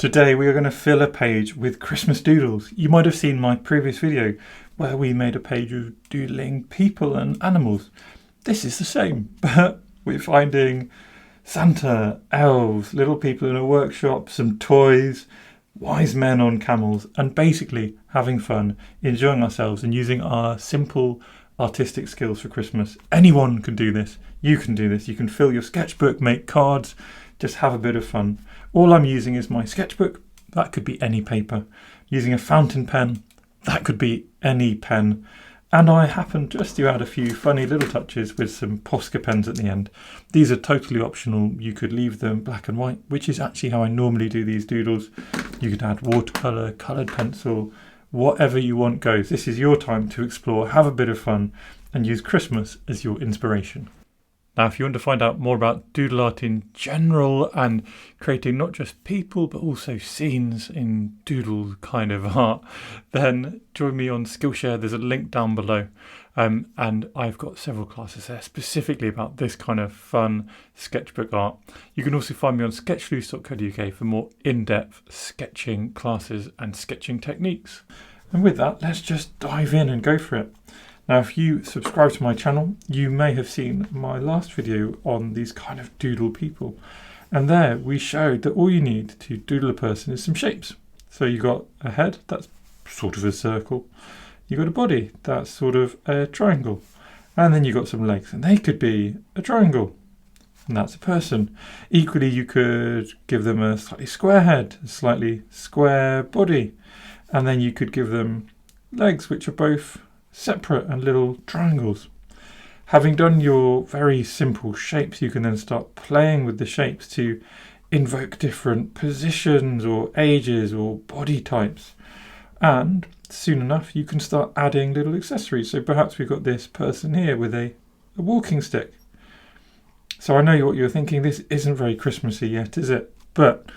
Today we are going to fill a page with Christmas doodles. You might have seen my previous video where we made a page of doodling people and animals. This is the same, but we're finding Santa, elves, little people in a workshop, some toys, wise men on camels, and basically having fun, enjoying ourselves and using our simple artistic skills for Christmas. Anyone can do this. You can do this. You can fill your sketchbook, make cards, just have a bit of fun. All I'm using is my sketchbook. That could be any paper. Using a fountain pen. That could be any pen. And I happen just to add a few funny little touches with some Posca pens at the end. These are totally optional. You could leave them black and white, which is actually how I normally do these doodles. You could add watercolour, coloured pencil, whatever you want goes. This is your time to explore, have a bit of fun, and use Christmas as your inspiration. Now, if you want to find out more about doodle art in general and creating not just people but also scenes in doodle kind of art, then join me on SKILLSHARE. There's a link down below. And I've got several classes there specifically about this kind of fun sketchbook art. You can also find me on sketchloose.co.uk for more in-depth sketching classes and sketching techniques. And with that, let's just dive in and go for it. Now, if you subscribe to my channel, you may have seen my last video on these kind of doodle people. And there we showed that all you need to doodle a person is some shapes. So you got a head, that's sort of a circle. You got a body, that's sort of a triangle. And then you got some legs, and they could be a triangle. And that's a person. Equally, you could give them a slightly square head, a slightly square body. And then you could give them legs, which are both separate and little triangles. Having done your very simple shapes, you can then start playing with the shapes to invoke different positions or ages or body types. And soon enough, you can start adding little accessories. So perhaps we've got this person here with a walking stick. So I know what you're thinking, this isn't very Christmassy yet, is it? But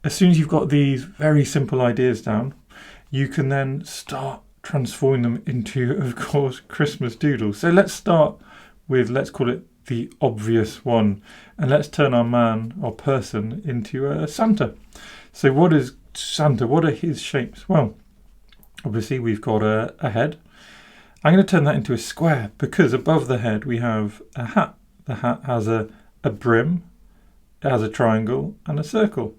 as soon as you've got these very simple ideas down, you can then start transforming them into, of course, Christmas doodles. So let's start with, let's call it the obvious one, and let's turn our man or person into a Santa. So what is Santa? What are his shapes? Well, obviously we've got a head. I'm going to turn that into a square because above the head we have a hat. The hat has a brim, it has a triangle and a circle.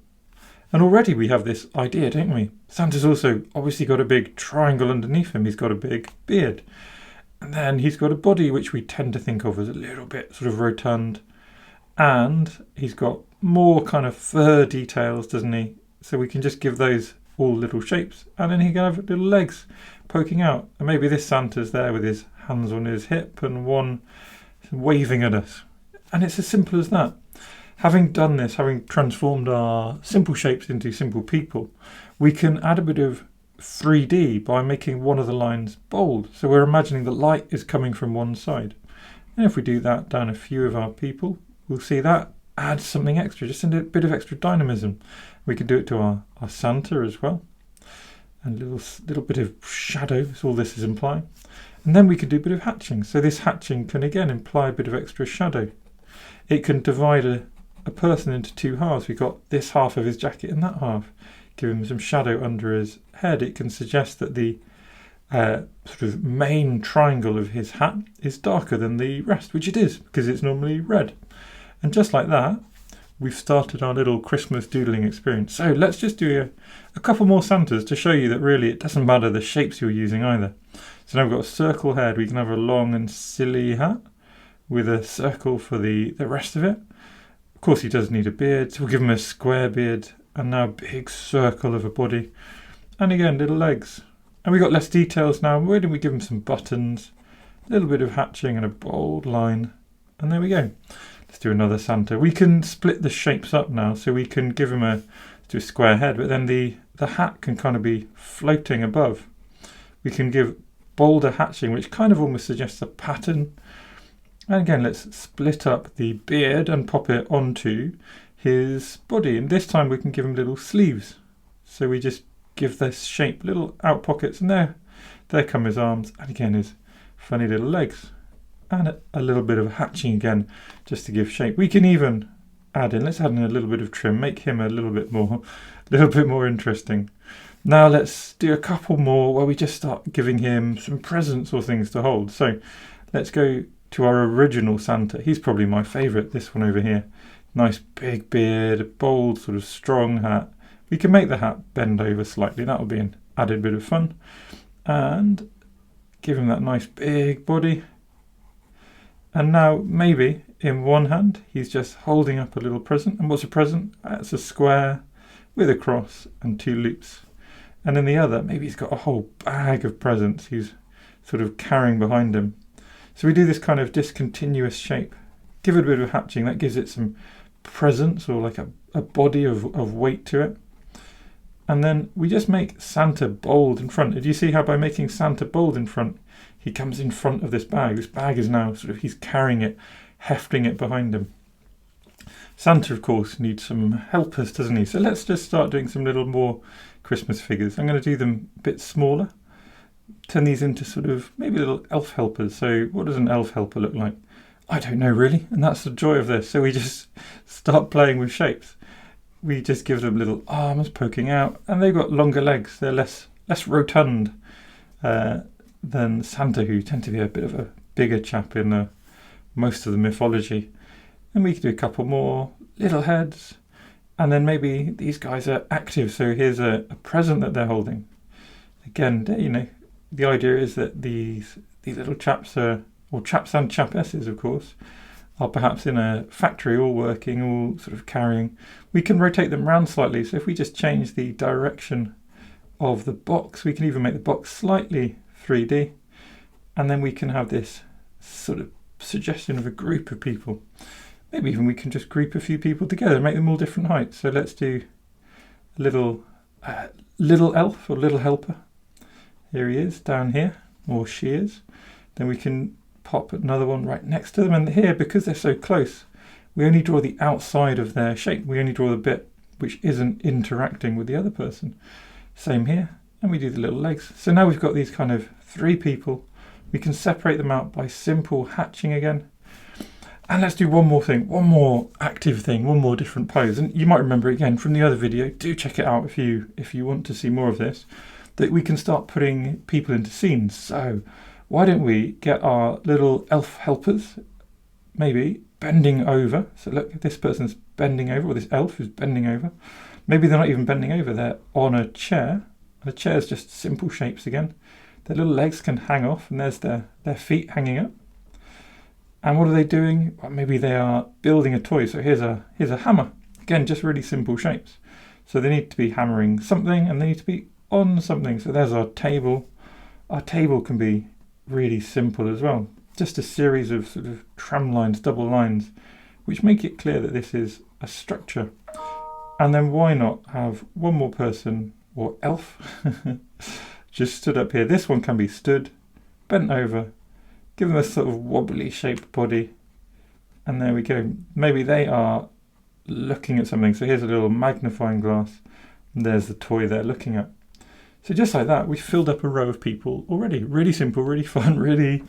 And already we have this idea, don't we? Santa's also obviously got a big triangle underneath him. He's got a big beard. And then he's got a body which we tend to think of as a little bit sort of rotund. And he's got more kind of fur details, doesn't he? So we can just give those all little shapes. And then he can have little legs poking out. And maybe this Santa's there with his hands on his hip and one waving at us. And it's as simple as that. Having done this, having transformed our simple shapes into simple people, we can add a bit of 3D by making one of the lines bold. So we're imagining the light is coming from one side. And if we do that down a few of our people, we'll see that adds something extra, just a bit of extra dynamism. We can do it to our Santa as well. And a little bit of shadow, is all this is implying. And then we can do a bit of hatching. So this hatching can again imply a bit of extra shadow. It can divide a person into two halves. We've got this half of his jacket and that half. Give him some shadow under his head. It can suggest that the sort of main triangle of his hat is darker than the rest, which it is because it's normally red. And just like that, we've started our little Christmas doodling experience. So let's just do a couple more Santas to show you that really it doesn't matter the shapes you're using either. So now we've got a circle head. We can have a long and silly hat with a circle for the rest of it. Of course, he does need a beard, so we'll give him a square beard, and now a big circle of a body. And again, little legs. And we've got less details now. Why don't we give him some buttons, a little bit of hatching and a bold line. And there we go. Let's do another Santa. We can split the shapes up now, so we can give him a square head, but then the hat can kind of be floating above. We can give bolder hatching, which kind of almost suggests a pattern. And again, let's split up the beard and pop it onto his body. And this time we can give him little sleeves. So we just give this shape little out pockets, and there come his arms. And again, his funny little legs. And a little bit of hatching again, just to give shape. We can even add in, let's add in a little bit of trim, make him a little bit more little bit more interesting. Now let's do a couple more where we just start giving him some presents or things to hold. So let's go to our original Santa. He's probably my favourite, this one over here. Nice big beard, a bold sort of strong hat. We can make the hat bend over slightly, that'll be an added bit of fun. And give him that nice big body. And now maybe in one hand he's just holding up a little present. And what's a present? It's a square with a cross and 2 loops. And in the other, maybe he's got a whole bag of presents he's sort of carrying behind him. So we do this kind of discontinuous shape. Give it a bit of hatching, that gives it some presence or like a body of weight to it. And then we just make Santa bold in front. Did you see how by making Santa bold in front, he comes in front of this bag? This bag is now sort of, he's carrying it, hefting it behind him. Santa, of course, needs some helpers, doesn't he? So let's just start doing some little more Christmas figures. I'm going to do them a bit smaller. Turn these into sort of maybe little elf helpers. So what does an elf helper look like? I don't know really. And that's the joy of this. So we just start playing with shapes. We just give them little arms poking out, and they've got longer legs. They're less rotund than Santa, who tend to be a bit of a bigger chap in most of the mythology. And we can do a couple more little heads, and then maybe these guys are active. So here's a present that they're holding. Again, you know, the idea is that these little chaps are, or chaps and chapesses, of course, are perhaps in a factory, all working, all sort of carrying. We can rotate them around slightly. So if we just change the direction of the box, we can even make the box slightly 3D, and then we can have this sort of suggestion of a group of people. Maybe even we can just group a few people together and make them all different heights. So let's do a little elf or little helper. Here he is down here, or she is. Then we can pop another one right next to them, and here, because they're so close, we only draw the outside of their shape. We only draw the bit which isn't interacting with the other person. Same here, and we do the little legs. So now we've got these kind of 3 people. We can separate them out by simple hatching again. And let's do one more thing, one more active thing, one more different pose. And you might remember again from the other video, do check it out if you want to see more of this, that we can start putting people into scenes. So why don't we get our little elf helpers maybe bending over. So look, this person's bending over, or this elf is bending over. Maybe they're not even bending over, they're on a chair. The chair's just simple shapes again. Their little legs can hang off, and there's their feet hanging up. And what are they doing? Well, maybe they are building a toy. So here's a hammer. Again, just really simple shapes. So they need to be hammering something, and they need to be on something. So there's our table. Our table can be really simple as well. Just a series of sort of tram lines, double lines, which make it clear that this is a structure. And then why not have one more person, or elf, just stood up here. This one can be stood, bent over, give them a sort of wobbly shaped body, and there we go. Maybe they are looking at something. So here's a little magnifying glass, and there's the toy they're looking at. So just like that, we've filled up a row of people already. Really simple, really fun, really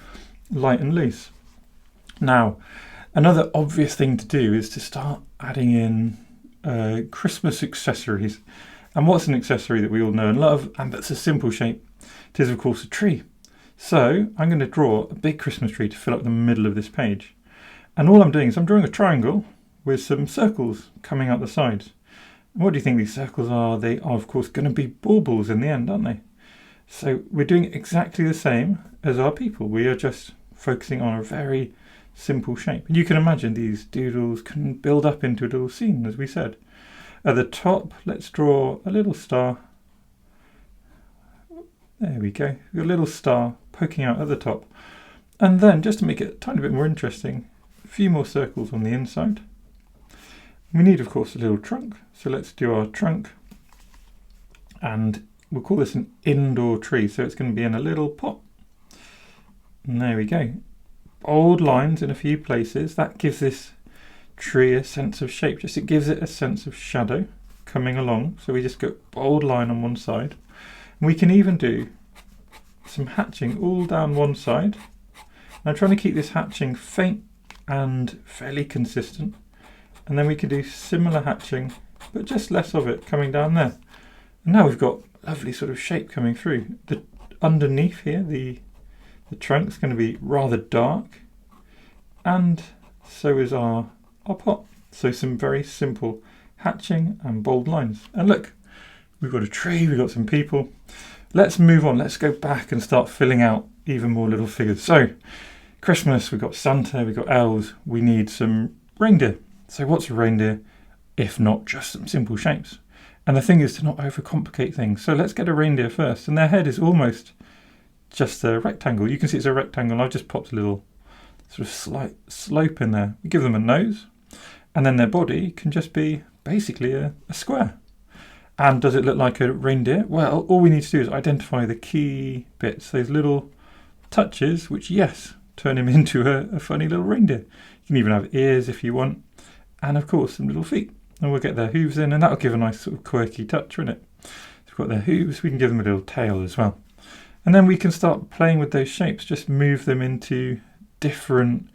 light and loose. Now, another obvious thing to do is to start adding in Christmas accessories. And what's an accessory that we all know and love, and that's a simple shape? It is, of course, a tree. So I'm going to draw a big Christmas tree to fill up the middle of this page. And all I'm doing is I'm drawing a triangle with some circles coming out the sides. And what do you think these circles are? They are, of course, going to be baubles in the end, aren't they? So we're doing exactly the same as our people. We are just focusing on a very simple shape. And you can imagine these doodles can build up into a little scene, as we said. At the top, let's draw a little star. There we go. We've got a little star poking out at the top. And then, just to make it a tiny bit more interesting, a few more circles on the inside. We need, of course, a little trunk. So let's do our trunk. And we'll call this an indoor tree. So it's going to be in a little pot. And there we go. Bold lines in a few places. That gives this tree a sense of shape. It gives it a sense of shadow coming along. So we just go bold line on one side. And we can even do some hatching all down one side. And I'm trying to keep this hatching faint and fairly consistent. And then we can do similar hatching but just less of it coming down there. And now we've got lovely sort of shape coming through. Underneath here, the trunk's going to be rather dark, and so is our pot. So some very simple hatching and bold lines. And look, we've got a tree, we've got some people. Let's move on. Let's go back and start filling out even more little figures. So Christmas, we've got Santa, we've got elves, we need some reindeer. So what's a reindeer if not just some simple shapes? And the thing is to not overcomplicate things. So let's get a reindeer first. And their head is almost just a rectangle. You can see it's a rectangle. I've just popped a little sort of slight slope in there. We give them a nose, and then their body can just be basically a square. And does it look like a reindeer? Well, all we need to do is identify the key bits, those little touches, which, yes, turn him into a funny little reindeer. You can even have ears if you want, and of course some little feet. And we'll get their hooves in, and that'll give a nice sort of quirky touch, won't it? So we've got their hooves, we can give them a little tail as well. And then we can start playing with those shapes, just move them into different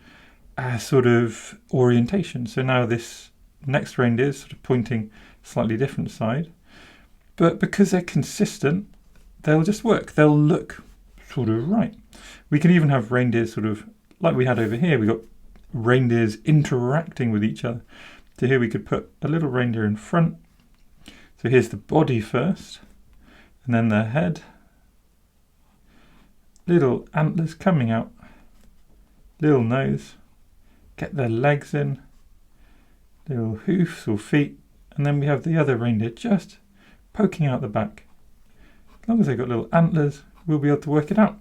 sort of orientation. So now this next reindeer is sort of pointing slightly different side. But because they're consistent, they'll just work. They'll look sort of right. We can even have reindeers sort of like we had over here. We've got reindeers interacting with each other. So here we could put a little reindeer in front. So here's the body first, and then their head. Little antlers coming out. Little nose. Get their legs in. Little hoofs or feet. And then we have the other reindeer just poking out the back. As long as they've got little antlers, we'll be able to work it out.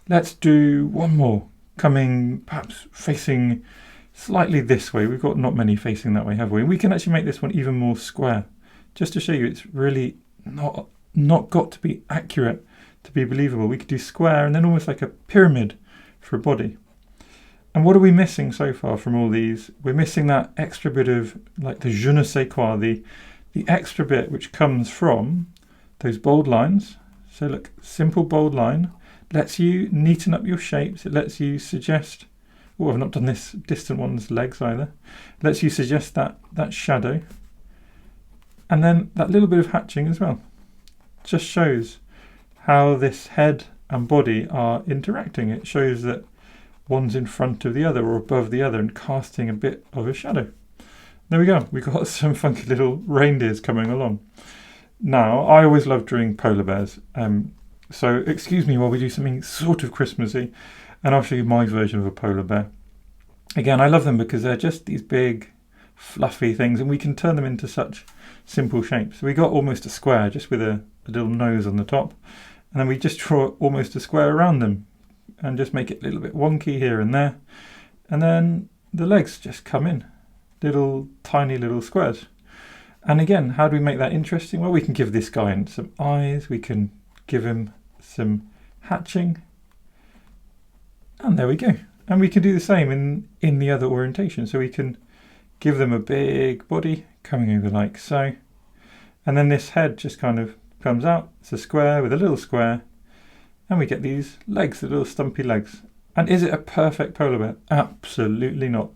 Let's do one more, coming perhaps facing slightly this way. We've got not many facing that way, have we? And we can actually make this one even more square, just to show you it's really not got to be accurate to be believable. We could do square and then almost like a pyramid for a body. And what are we missing so far from all these? We're missing that extra bit of like the je ne sais quoi, the extra bit which comes from those bold lines. So look, simple bold line lets you neaten up your shapes. It lets you suggest, oh, I've not done this distant one's legs either. It lets you suggest that shadow. And then that little bit of hatching as well. Just shows how this head and body are interacting. It shows that one's in front of the other or above the other and casting a bit of a shadow. There we go. We've got some funky little reindeers coming along. Now, I always love drawing polar bears. So excuse me while we do something sort of Christmassy, and I'll show you my version of a polar bear. Again, I love them because they're just these big, fluffy things, and we can turn them into such simple shapes. So we got almost a square just with a little nose on the top, and then we just draw almost a square around them and just make it a little bit wonky here and there. And then the legs just come in. Little tiny little squares. And again, how do we make that interesting? Well, we can give this guy some eyes, we can give him some hatching, and there we go. And we can do the same in the other orientation. So we can give them a big body coming over like so, and then this head just kind of comes out. It's a square with a little square, and we get these legs, the little stumpy legs. And is it a perfect polar bear? Absolutely not.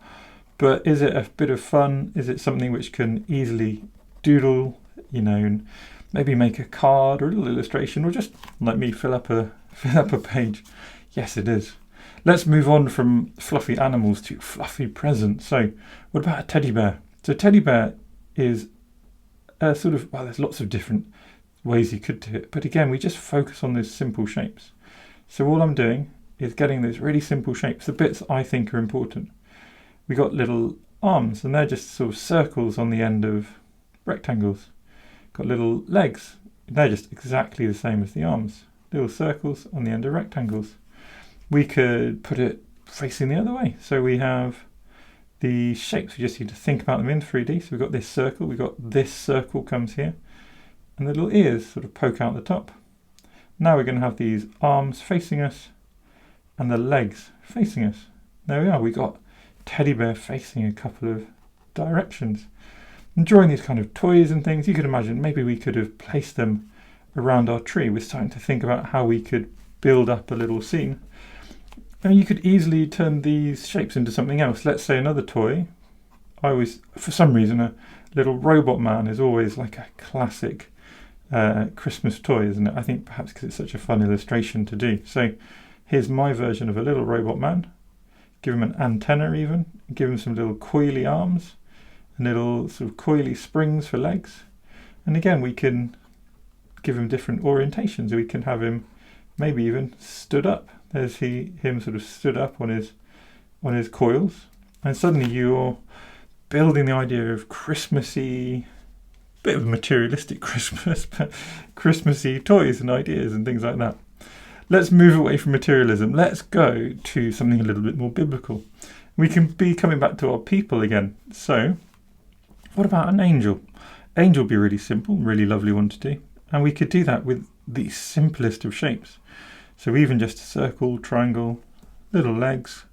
But is it a bit of fun? Is it something which can easily doodle, and maybe make a card or a little illustration, or just let me fill up a page? Yes, it is. Let's move on from fluffy animals to fluffy presents. So what about a teddy bear? So teddy bear is a sort of, well, there's lots of different ways you could do it. But again, we just focus on those simple shapes. So all I'm doing is getting those really simple shapes, the bits I think are important. We got little arms, and they're just sort of circles on the end of rectangles. Got little legs, they're just exactly the same as the arms. Little circles on the end of rectangles. We could put it facing the other way. So we have the shapes, we just need to think about them in 3D. So we've got this circle, we've got this circle comes here, and the little ears sort of poke out the top. Now we're going to have these arms facing us and the legs facing us. There we are, we got teddy bear facing a couple of directions. And drawing these kind of toys and things, you could imagine maybe we could have placed them around our tree. We're starting to think about how we could build up a little scene. And you could easily turn these shapes into something else. Let's say another toy. I always, for some reason, little robot man is always like a classic Christmas toy, isn't it? I think perhaps because it's such a fun illustration to do. So here's my version of a little robot man. Give him an antenna even, give him some little coily arms, and little sort of coily springs for legs. And again, we can give him different orientations. We can have him maybe even stood up. There's him sort of stood up on his coils. And suddenly you're building the idea of Christmassy, bit of a materialistic Christmas, but Christmassy toys and ideas and things like that. Let's move away from materialism. Let's go to something a little bit more biblical. We can be coming back to our people again. So, what about an angel? Angel would be really simple, really lovely one to do. And we could do that with the simplest of shapes. So even just a circle, triangle, little legs,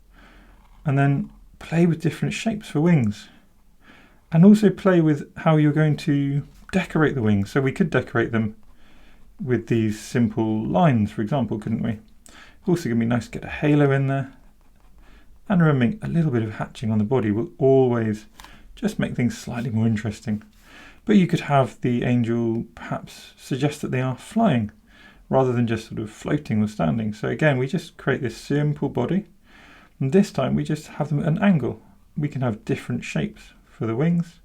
and then play with different shapes for wings. And also play with how you're going to decorate the wings. So we could decorate them with these simple lines, for example, couldn't we? Also going to be nice to get a halo in there. And remembering a little bit of hatching on the body will always just make things slightly more interesting. But you could have the angel perhaps suggest that they are flying rather than just sort of floating or standing. So again, we just create this simple body. And this time we just have them at an angle. We can have different shapes for the wings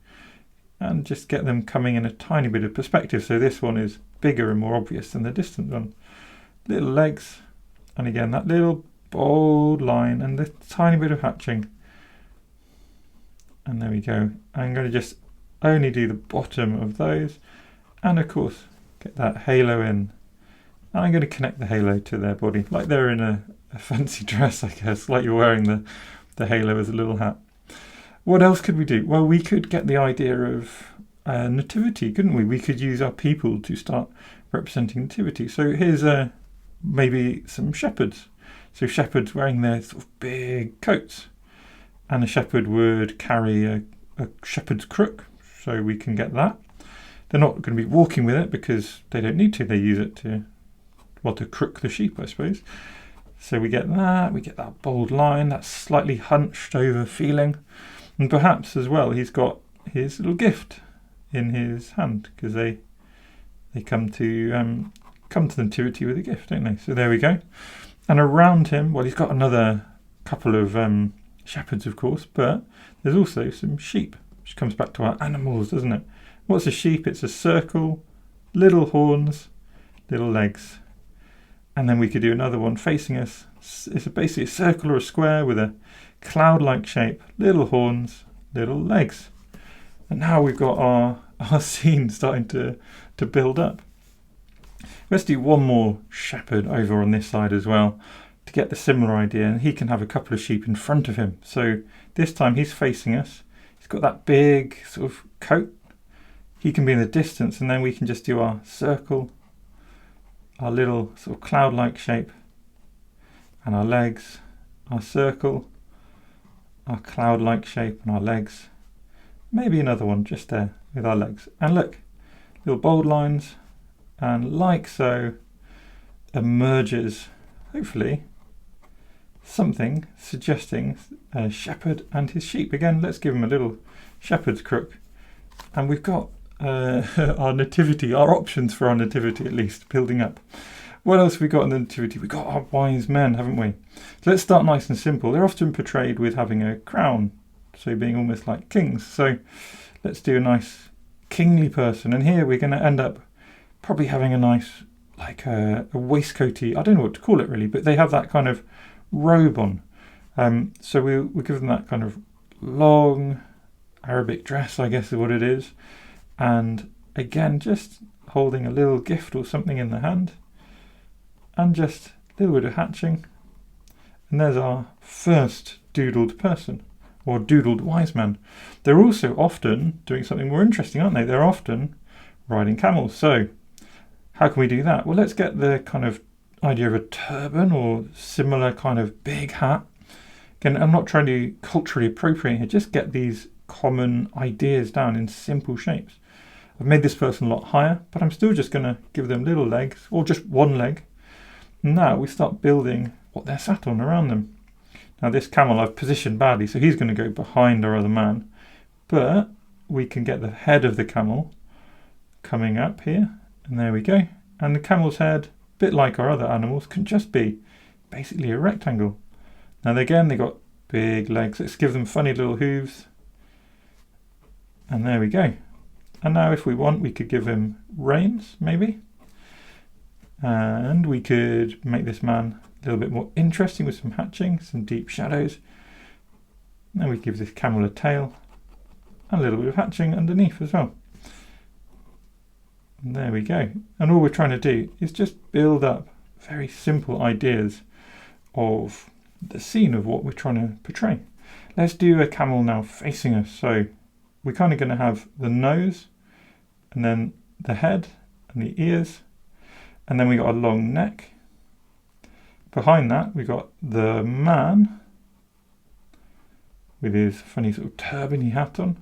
and just get them coming in a tiny bit of perspective. So this one is bigger and more obvious than the distant one. Little legs, and again that little bold line and the tiny bit of hatching. And there we go. I'm going to just only do the bottom of those, and of course get that halo in. And I'm going to connect the halo to their body, like they're in a fancy dress, I guess, like you're wearing the halo as a little hat. What else could we do? Well, we could get the idea of nativity, couldn't we? We could use our people to start representing nativity. So here's maybe some shepherds. So shepherds wearing their sort of big coats, and a shepherd would carry a shepherd's crook, so we can get that. They're not going to be walking with it because they don't need to. They use it to crook the sheep, I suppose. So we get that bold line, that slightly hunched over feeling. And perhaps as well, he's got his little gift in his hand, because they come to the nativity with a gift, don't they? So there we go. And around him, well, he's got another couple of shepherds, of course, but there's also some sheep, which comes back to our animals, doesn't it? What's a sheep? It's a circle, little horns, little legs. And then we could do another one facing us. It's basically a circle or a square with a cloud-like shape, little horns, little legs. And now we've got our scene starting to build up. Let's do one more shepherd over on this side as well to get the similar idea, and he can have a couple of sheep in front of him. So this time he's facing us. He's got that big sort of coat. He can be in the distance, and then we can just do our circle, our little sort of cloud-like shape, and our legs, our circle, our cloud-like shape, and our legs. Maybe another one just there with our legs. And look, little bold lines, and like so emerges, hopefully, something suggesting a shepherd and his sheep. Again, let's give him a little shepherd's crook. And we've got our nativity, our options for our nativity at least, building up. What else have we got in the nativity? We've got our wise men, haven't we? So let's start nice and simple. They're often portrayed with having a crown, so being almost like kings. So let's do a nice kingly person. And here we're going to end up probably having a nice, like a waistcoaty, I don't know what to call it really, but they have that kind of robe on. So we'll give them that kind of long Arabic dress, I guess is what it is. And again, just holding a little gift or something in the hand. And just a little bit of hatching. And there's our first doodled person, or doodled wise man. They're also often doing something more interesting, aren't they? They're often riding camels. So how can we do that? Well, let's get the kind of idea of a turban or similar kind of big hat. Again, I'm not trying to culturally appropriate here, just get these common ideas down in simple shapes. I've made this person a lot higher, but I'm still just going to give them little legs, or just one leg. Now we start building what they're sat on around them. Now this camel I've positioned badly, so he's going to go behind our other man. But we can get the head of the camel coming up here, and there we go. And the camel's head, a bit like our other animals, can just be basically a rectangle. Now again, they got big legs. Let's give them funny little hooves. And there we go. And now if we want, we could give him reins, maybe. And we could make this man a little bit more interesting with some hatching, some deep shadows. And we give this camel a tail and a little bit of hatching underneath as well. And there we go. And all we're trying to do is just build up very simple ideas of the scene of what we're trying to portray. Let's do a camel now facing us. So we're kind of going to have the nose and then the head and the ears, and then we got a long neck. Behind that we got the man with his funny sort of turban-y hat on.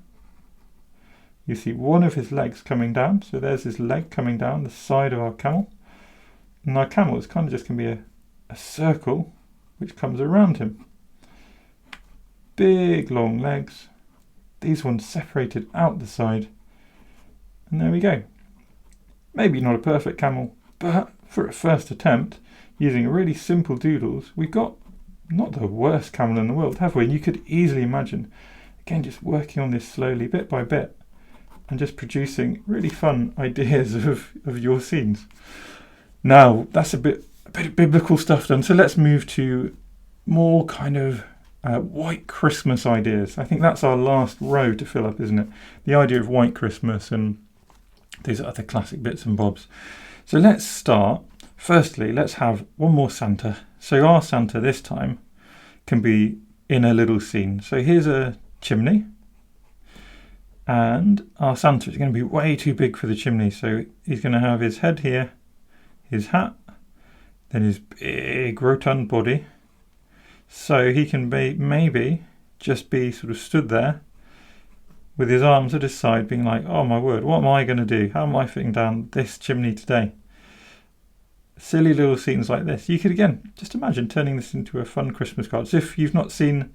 You see one of his legs coming down, so there's his leg coming down the side of our camel. And our camel is kind of just going to be a circle which comes around him. Big long legs, these ones separated out the side, and there we go. Maybe not a perfect camel, but for a first attempt, using really simple doodles, we've got not the worst camel in the world, have we? And you could easily imagine, again, just working on this slowly, bit by bit, and just producing really fun ideas of your scenes. Now, that's a bit of biblical stuff done, so let's move to more kind of white Christmas ideas. I think that's our last row to fill up, isn't it? The idea of white Christmas and these other classic bits and bobs. So let's start. Firstly, let's have one more Santa. So our Santa this time can be in a little scene. So here's a chimney, and our Santa is going to be way too big for the chimney. So he's going to have his head here, his hat, then his big rotund body. So he can be maybe just be sort of stood there with his arms at his side, being like, oh my word, what am I going to do? How am I fitting down this chimney today? Silly little scenes like this. You could, again, just imagine turning this into a fun Christmas card. So if you've not seen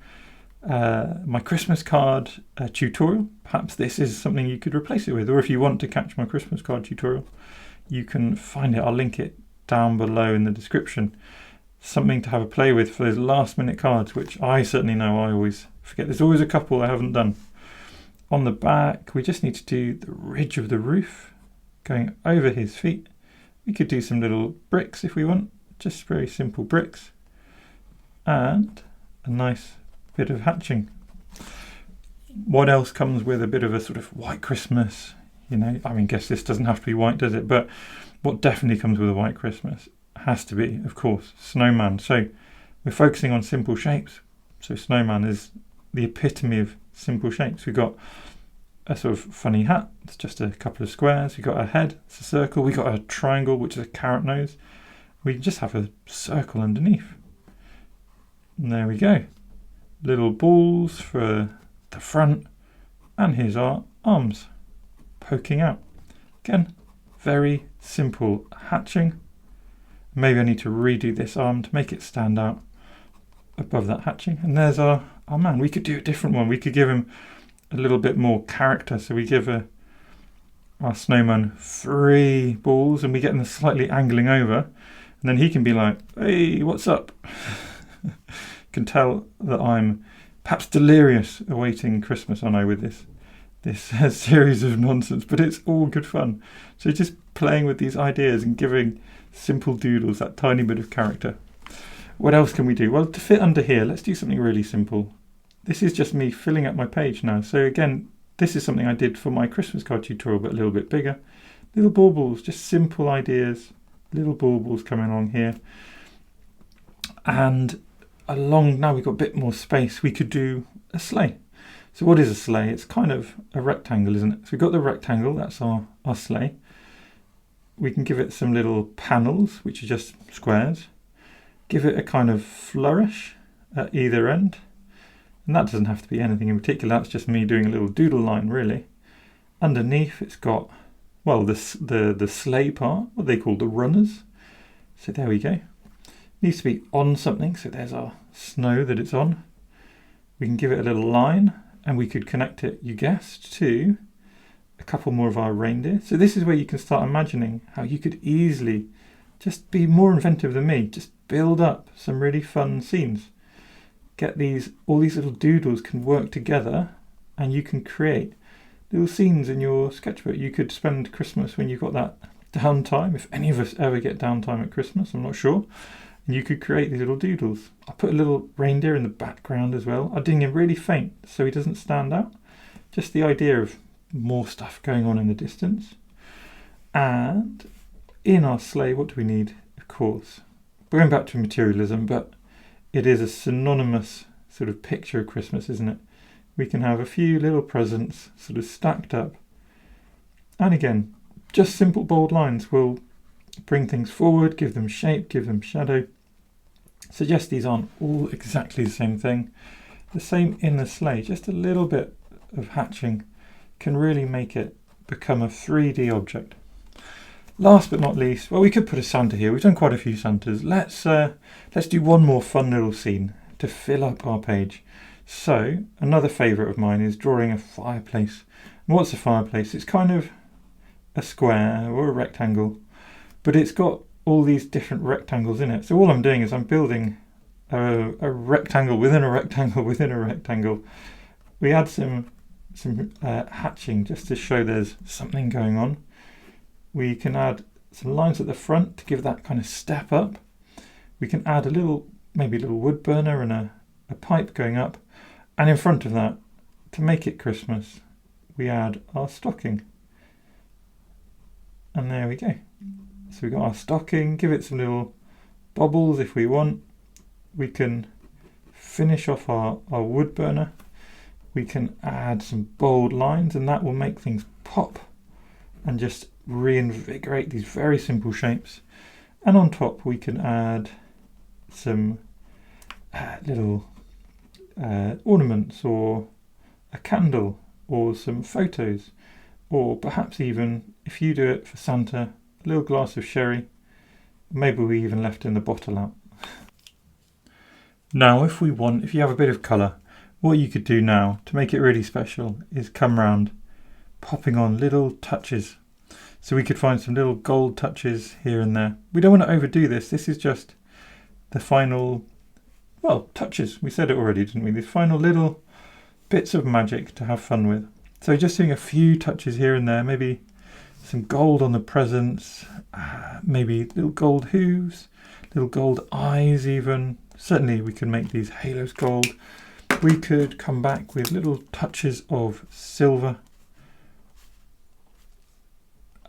my Christmas card tutorial, perhaps this is something you could replace it with. Or if you want to catch my Christmas card tutorial, you can find it. I'll link it down below in the description. Something to have a play with for those last minute cards, which I certainly know I always forget. There's always a couple I haven't done. On the back, we just need to do the ridge of the roof going over his feet. We could do some little bricks if we want, just very simple bricks, and a nice bit of hatching. What else comes with a bit of a sort of white Christmas? You know, I mean, guess this doesn't have to be white, does it? But what definitely comes with a white Christmas has to be, of course, snowman. So we're focusing on simple shapes. So snowman is the epitome of simple shapes. We've got a sort of funny hat, it's just a couple of squares. We've got a head, it's a circle. We've got a triangle, which is a carrot nose. We just have a circle underneath. And there we go. Little balls for the front, and here's our arms poking out. Again, very simple hatching. Maybe I need to redo this arm to make it stand out above that hatching. And there's our man. We could do a different one. We could give him a little bit more character. So we give our snowman 3 balls, and we get them slightly angling over. And then he can be like, hey, what's up? Can tell that I'm perhaps delirious awaiting Christmas, I know, with this series of nonsense, but it's all good fun. So just playing with these ideas and giving simple doodles that tiny bit of character. What else can we do? Well, to fit under here, let's do something really simple. This is just me filling up my page now. So again, this is something I did for my Christmas card tutorial, but a little bit bigger. Little baubles, just simple ideas. Little baubles coming along here. And along, now we've got a bit more space, we could do a sleigh. So what is a sleigh? It's kind of a rectangle, isn't it? So we've got the rectangle, that's our sleigh. We can give it some little panels, which are just squares. Give it a kind of flourish at either end. And that doesn't have to be anything in particular, that's just me doing a little doodle line, really. Underneath it's got, well, the sleigh part, what they call the runners. So there we go. Needs to be on something, so there's our snow that it's on. We can give it a little line and we could connect it, you guessed, to a couple more of our reindeer. So this is where you can start imagining how you could easily just be more inventive than me, just build up some really fun scenes. Get all these little doodles can work together and you can create little scenes in your sketchbook. You could spend Christmas when you've got that downtime, if any of us ever get downtime at Christmas, I'm not sure, and you could create these little doodles. I put a little reindeer in the background as well. I'm doing him really faint so he doesn't stand out. Just the idea of more stuff going on in the distance. And in our sleigh, what do we need? Of course, we're going back to materialism, but it is a synonymous sort of picture of Christmas, isn't it? We can have a few little presents sort of stacked up. And again, just simple bold lines will bring things forward, give them shape, give them shadow. Suggest these aren't all exactly the same thing. The same in the sleigh, just a little bit of hatching can really make it become a 3D object. Last but not least, well, we could put a Santa here. We've done quite a few Santas. Let's do one more fun little scene to fill up our page. So another favourite of mine is drawing a fireplace. And what's a fireplace? It's kind of a square or a rectangle, but it's got all these different rectangles in it. So all I'm doing is I'm building a rectangle within a rectangle within a rectangle. We add some hatching just to show there's something going on. We can add some lines at the front to give that kind of step up. We can add maybe a little wood burner and a pipe going up. And in front of that, to make it Christmas, we add our stocking. And there we go. So we've got our stocking, give it some little bobbles if we want. We can finish off our wood burner. We can add some bold lines and that will make things pop and just reinvigorate these very simple shapes. And on top we can add some little ornaments or a candle or some photos, or perhaps even, if you do it for Santa, a little glass of sherry. Maybe we even left in the bottle out. Now if you have a bit of colour, what you could do now to make it really special is come round popping on little touches. So we could find some little gold touches here and there. We don't want to overdo this. This is just the final, well, touches. We said it already, didn't we? These final little bits of magic to have fun with. So just doing a few touches here and there, maybe some gold on the presents, maybe little gold hooves, little gold eyes even. Certainly we can make these halos gold. We could come back with little touches of silver.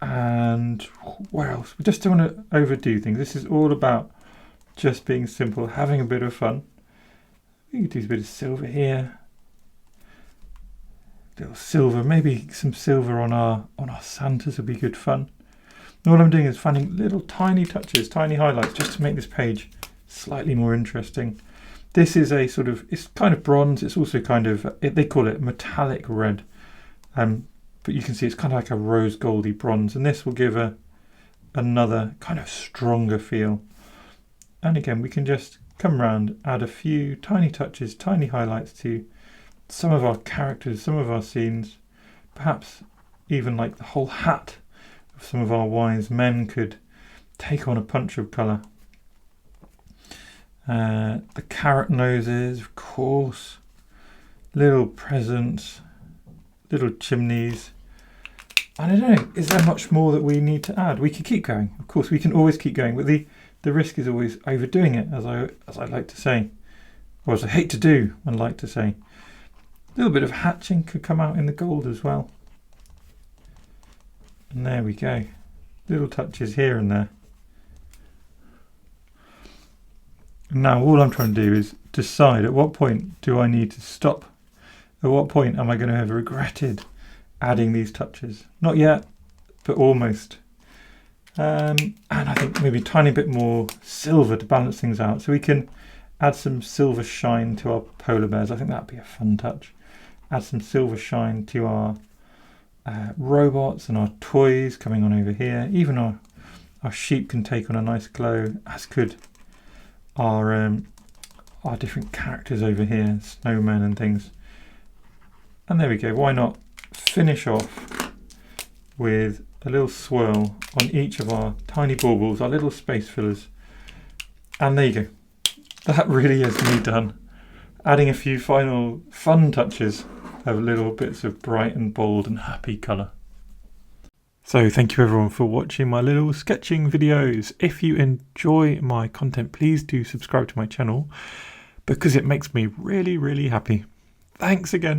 And where else? We just don't want to overdo things. This is all about just being simple, having a bit of fun. We could do a bit of silver here. Little silver, maybe some silver on our Santas would be good fun. And all I'm doing is finding little tiny touches, tiny highlights, just to make this page slightly more interesting. This is a sort of, it's kind of bronze. It's also kind of, they call it metallic red. But you can see it's kind of like a rose goldy bronze, and this will give another kind of stronger feel. And again, we can just come around, add a few tiny touches, tiny highlights to some of our characters, some of our scenes. Perhaps even like the whole hat of some of our wise men could take on a punch of colour. The carrot noses, of course, little presents, little chimneys. I don't know, is there much more that we need to add? We could keep going. Of course, we can always keep going, but the risk is always overdoing it, as I like to say, or as I hate to do and like to say. A little bit of hatching could come out in the gold as well. And there we go. Little touches here and there. And now all I'm trying to do is decide at what point do I need to stop. At what point am I going to have regretted adding these touches? Not yet, but almost. And I think maybe a tiny bit more silver to balance things out. So we can add some silver shine to our polar bears. I think that'd be a fun touch. Add some silver shine to our robots and our toys coming on over here. Even our sheep can take on a nice glow, as could our different characters over here, snowmen and things. And there we go. Why not finish off with a little swirl on each of our tiny baubles, our little space fillers. And there you go. That really is me done. Adding a few final fun touches of little bits of bright and bold and happy colour. So thank you everyone for watching my little sketching videos. If you enjoy my content, please do subscribe to my channel because it makes me really, really happy. Thanks again.